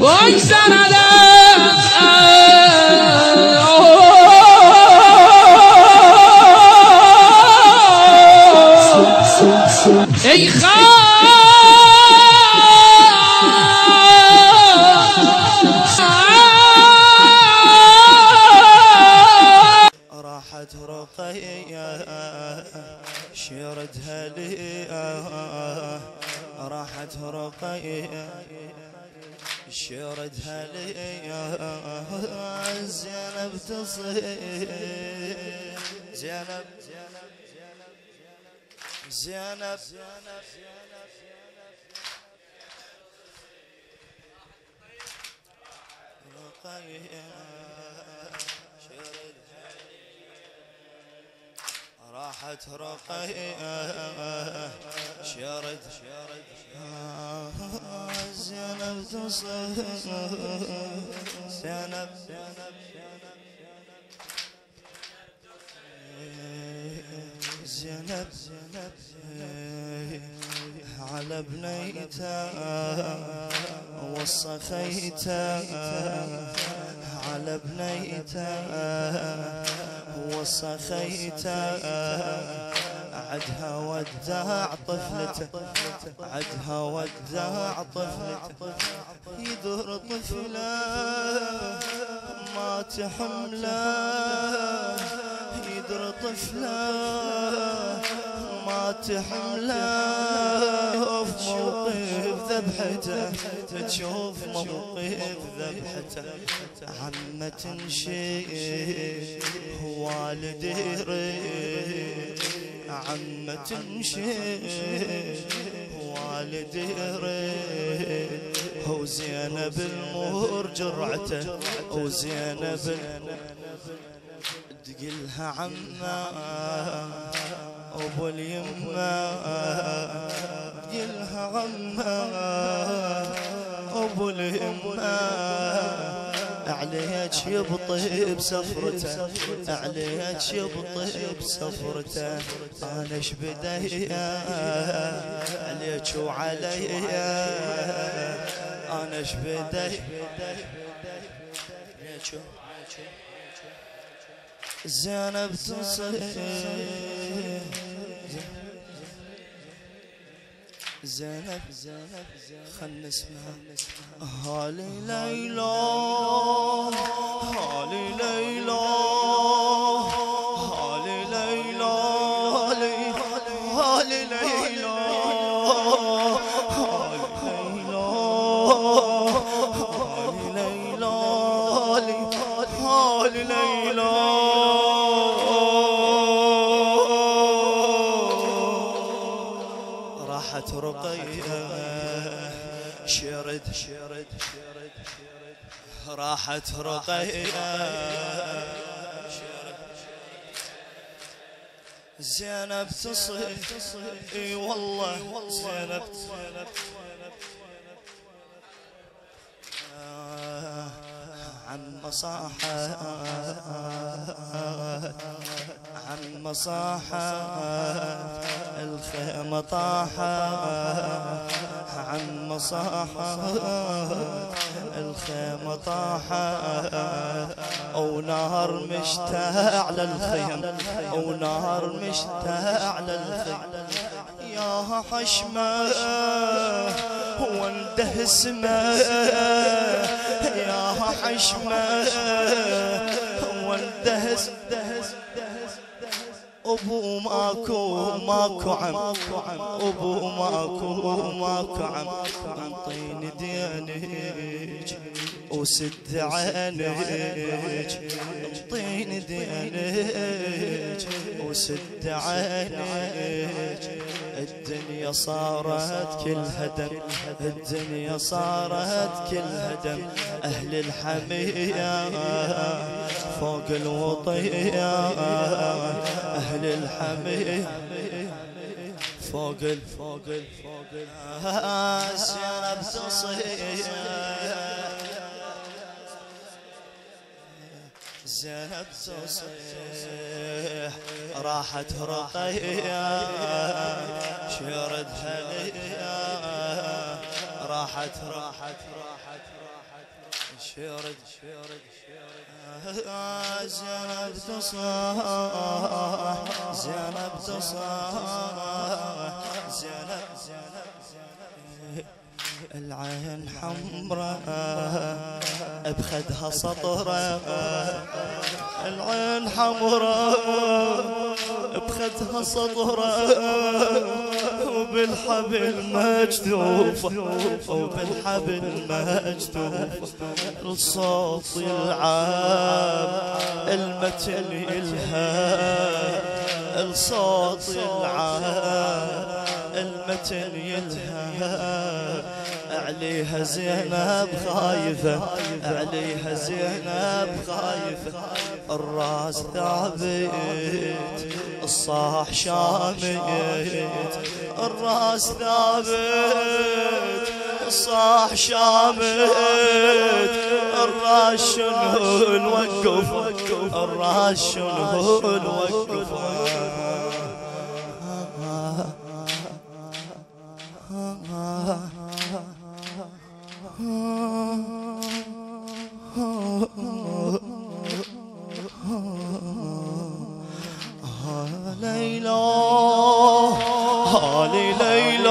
واكسر اي راحت رقية شردها لي، راحت رقية شردها لي، زينب تصيح زينب زينب رقية راحت رقية شرد زينب تصيح زينب زينب على بنيته وصخيته على بنيته وصخيته عدها وداع طفلته عدها وداع طفلته يدور طفله ما تحمله يدور طفله ما تحمله في موقف ذبحته تشوف موقف ذبحته عمة تنشي والدي يريد عمة تنشي والدي يريد هو زينب المهر جرعته وزينب تقلها عمه ابو اليمه تقلها عمه ابو اليمه عليك يبطي بسفرته عليك يبطي بسفرته انا ايش بديا عليك وعليا انا ايش بدي زينب تصيح زينب خل نسمع هالي ليلى هالي ليلى هالي ليلى هالي ليلى هالي ليلى راحت رقية شرد راحت رقية زينب تصيح اي والله زينب عم صاحت عم صاحت الخيمة طاحت عم صاحت الخيمة طاحت او نار مشتعل الخيم او نار مشتعل الخيم ياها حشمة وانده اسمه ياها حشمة وانده ابو ماكو عم ابو ماكو عم انطيني دينك وسد عينك انطيني دينك وسد عينك الدنيا صارت كل هدم الدنيا صارت كل هدم اهل الحمية فوق الوطية اهل الحمية فوق زينب تصيح زينب تصيح راحت رقية شردها ليا راحت زينب تصاح زينب تصاح زينب العين حمراء بخدها سطرة العين حمراء بخدها سطرة وبالحبل مجدوفة وبالحبل مجدوفة الصوت يلعب المتن يلهب الصوت يلعب المتن يلهب عليها زينب خايفة عليها زينب خايفة الراس ثابت الصاح شامت الراس ثابت الصاح شامت الراس شنو الوقف الراس شنو الوقف ليلى هالي ليلى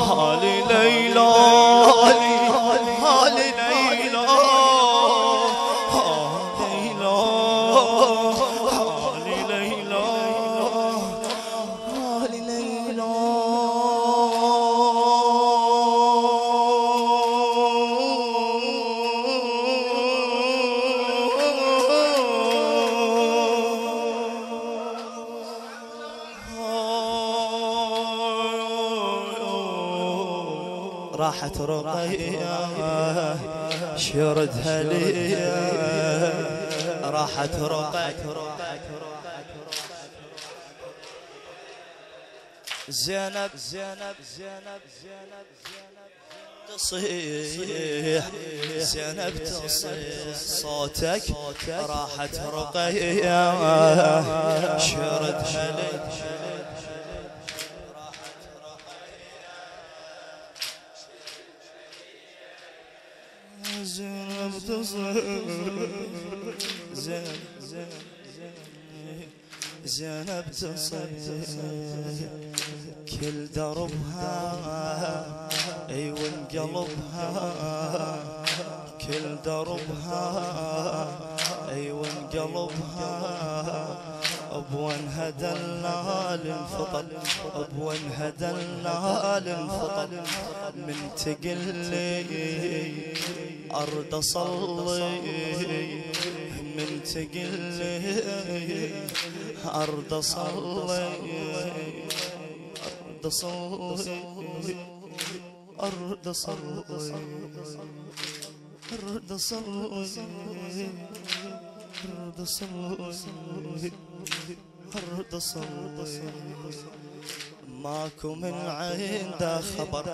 هالي ليلى هالي ليلى هالي ليلى هالي ليلى راحت رقية شردها لي راحت رقية زينب زينب زينب زينب تصيح زينب تصيح صوتك راحت رقية شردها لي زينب تصيح زينب زينب تصيح كل دربها اي وانقلبها كل دربها اي وانقلبها ابوانها دلال انفطل ابوانها دلال انفطل من تقلي ارد اصلي من تقلي ارد اصلي ارد اصلي ارد اصلي ارد اصلي ارد اصلي ارد اصلي ماكو من عنده خبر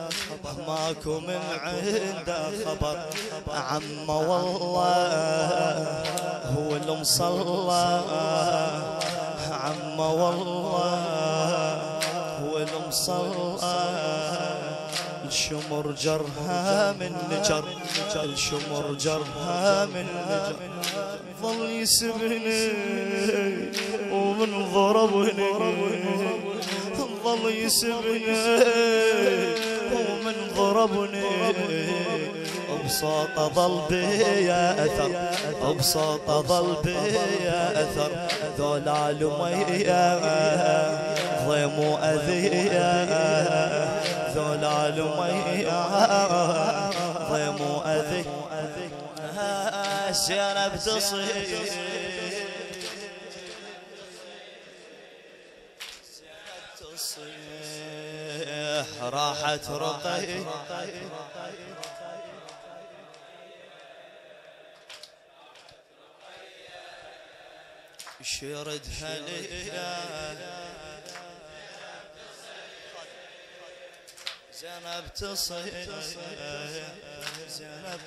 ماكو من عنده خبر عم والله هو المصلى عم والله هو المصلى الشمر جرها من نجر الشمر جرها من نجر ظل يسبني ومن ضربني ظل يسبني ومن ضربني بصوت ظل بيا اثر بصوت ظل بيا اثر ذلال ميا ضيم واذيه ذلال ميا ضيم واذيه زينب تصيح راحت رقية شردها ليا زينب تصيح زينب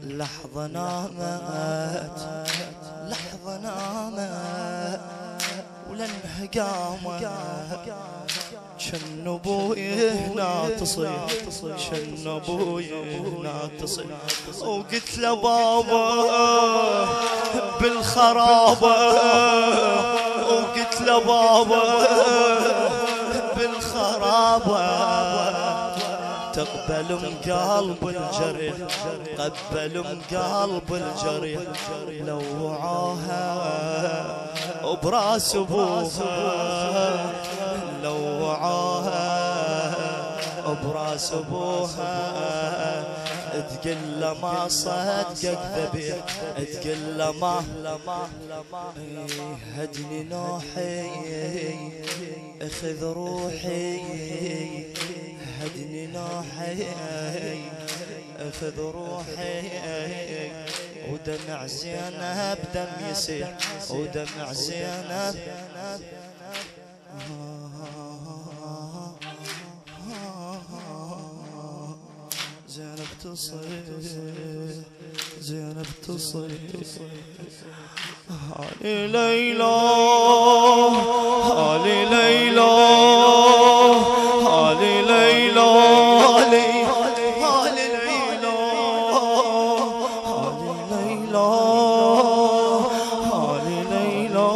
لحظة نامت لحظة نامت ولنها قامت شن ابوي هنا تصيح شن ابوي هنا تصيح وقلت له بابا بالخرابة وقلت له بابا بالخرابة تقبل من قلب الجريح قبل من قلب الجريح لوعاها وبراس ابوها لوعاها وبراس ابوها تقل له ما صدقك ذبيح تقل له ما هدني نوحي اخذ روحي هدني نوحي اخذ روحي ودمع زينب دم يسيح ودمع زينب زينب تصيح زينب تصيح هاني ليلى هاني ليلى هاني ليلى هاني ليلى هاني ليلى هاني ليلى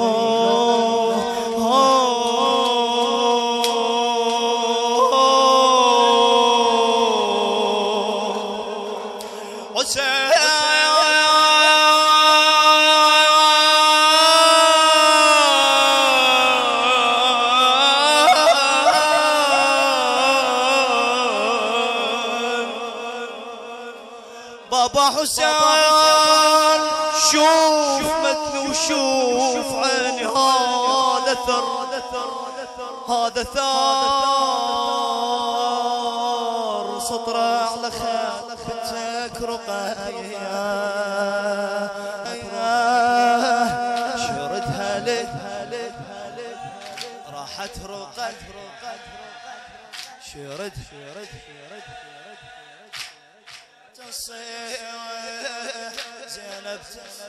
بابا حسين شوف متن وشوف عيني هذا ثر هذا ثار سطره على خفتك رقية شردها لك راحت رقد شرد تصيح زينب